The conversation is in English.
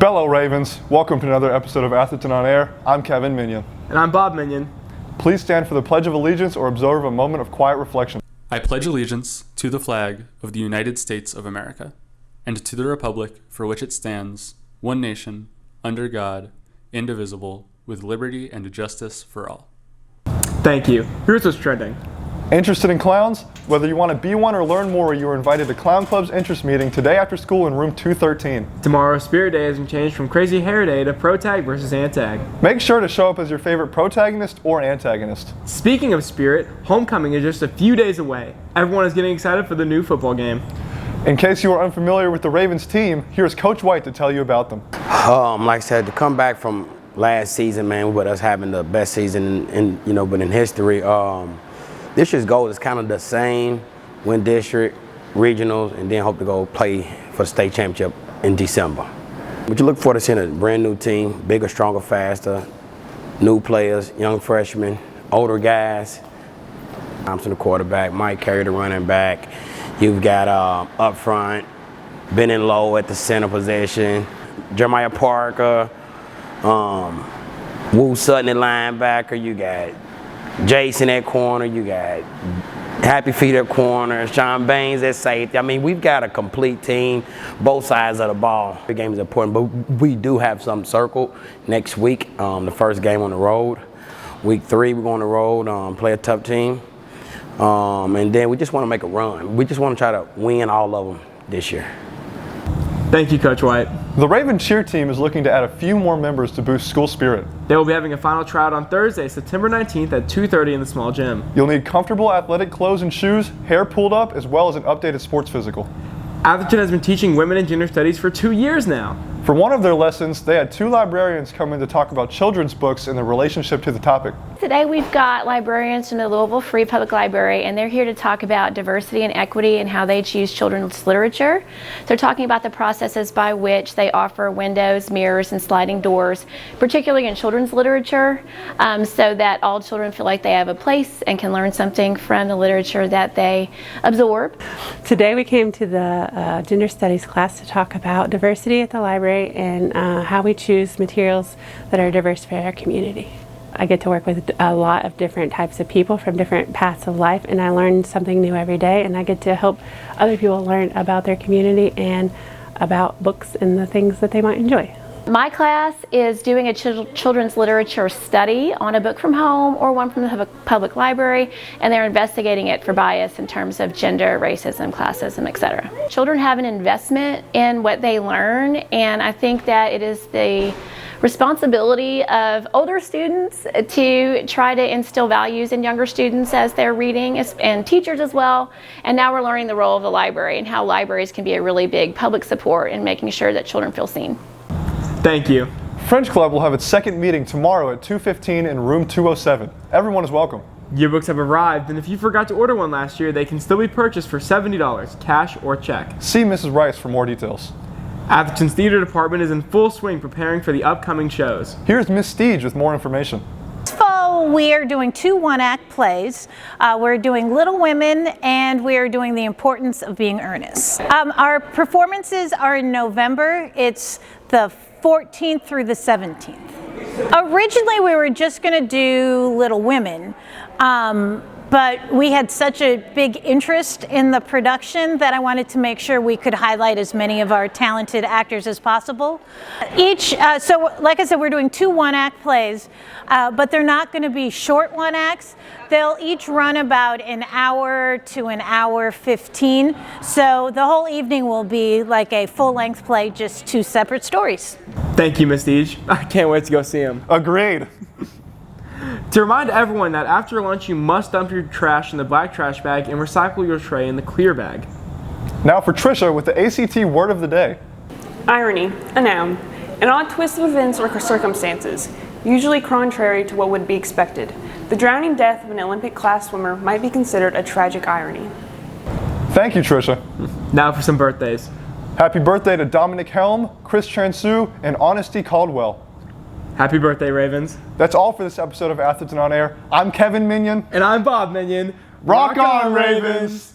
Bello Ravens, welcome to another episode of Atherton on Air. I'm Kevin Minion. And I'm Bob Minion. Please stand for the Pledge of Allegiance or observe a moment of quiet reflection. I pledge allegiance to the flag of the United States of America, and to the republic for which it stands, one nation, under God, indivisible, with liberty and justice for all. Thank you. Here's what's trending. Interested in clowns? Whether you want to be one or learn more, you are invited to Clown Club's interest meeting today after school in room 213. Tomorrow, Spirit Day has been changed from Crazy Hair Day to Protag versus Antag. Make sure to show up as your favorite protagonist or antagonist. Speaking of Spirit, homecoming is just a few days away. Everyone is getting excited for the new football game. In case you are unfamiliar with the Ravens team, here's Coach White to tell you about them. Like I said, to come back from last season, man, with us having the best season in history. This year's goal is kind of the same: win district, regionals, and then hope to go play for the state championship in December. What you look for is in a brand new team, bigger, stronger, faster, new players, young freshmen, older guys. Thompson, the quarterback, Mike Carey, the running back. You've got up front, Ben and Lowe at the center position, Jeremiah Parker, Wu Sutton at linebacker. You got Jason at corner, you got Happy Feet at corner, Sean Baines at safety. I mean, we've got a complete team, both sides of the ball. The game is important, but we do have something circled next week, the first game on the road. Week 3, we're going on the road, play a tough team. And then we just want to make a run. We just want to try to win all of them this year. Thank you, Coach White. The Raven cheer team is looking to add a few more members to boost school spirit. They will be having a final tryout on Thursday, September 19th at 2:30 in the small gym. You'll need comfortable athletic clothes and shoes, hair pulled up, as well as an updated sports physical. Atherton has been teaching women and gender studies for 2 years now. For one of their lessons, they had 2 librarians come in to talk about children's books and their relationship to the topic. Today we've got librarians from the Louisville Free Public Library, and they're here to talk about diversity and equity and how they choose children's literature. They're talking about the processes by which they offer windows, mirrors, and sliding doors, particularly in children's literature, so that all children feel like they have a place and can learn something from the literature that they absorb. Today we came to the gender studies class to talk about diversity at the library and how we choose materials that are diverse for our community. I get to work with a lot of different types of people from different paths of life, and I learn something new every day, and I get to help other people learn about their community and about books and the things that they might enjoy. My class is doing a children's literature study on a book from home or one from the public library, and they're investigating it for bias in terms of gender, racism, classism, etc. Children have an investment in what they learn, and I think that it is the responsibility of older students to try to instill values in younger students as they're reading, and teachers as well. And now we're learning the role of the library and how libraries can be a really big public support in making sure that children feel seen. Thank you. French Club will have its second meeting tomorrow at 2:15 in room 207. Everyone is welcome. Yearbooks have arrived, and if you forgot to order one last year, they can still be purchased for $70, cash or check. See Mrs. Rice for more details. Atherton's theater department is in full swing preparing for the upcoming shows. Here's Miss Steege with more information. This fall, we are doing 2 one-act plays. We're doing Little Women, and we are doing The Importance of Being Earnest. Our performances are in November. It's the 14th through the 17th. Originally, we were just going to do Little Women, but we had such a big interest in the production that I wanted to make sure we could highlight as many of our talented actors as possible. So like I said, we're doing 2 one-act plays, but they're not going to be short one-acts. They'll each run about an hour to an hour 15. So the whole evening will be like a full-length play, just 2 separate stories. Thank you, Miss Deej. I can't wait to go see them. Agreed. To remind everyone that after lunch you must dump your trash in the black trash bag and recycle your tray in the clear bag. Now for Trisha with the ACT word of the day. Irony, a noun, an odd twist of events or circumstances, usually contrary to what would be expected. The drowning death of an Olympic class swimmer might be considered a tragic irony. Thank you, Trisha. Now for some birthdays. Happy birthday to Dominic Helm, Chris Transu, and Honesty Caldwell. Happy birthday, Ravens. That's all for this episode of Atherton on Air. I'm Kevin Minion. And I'm Bob Minion. Rock on, Ravens!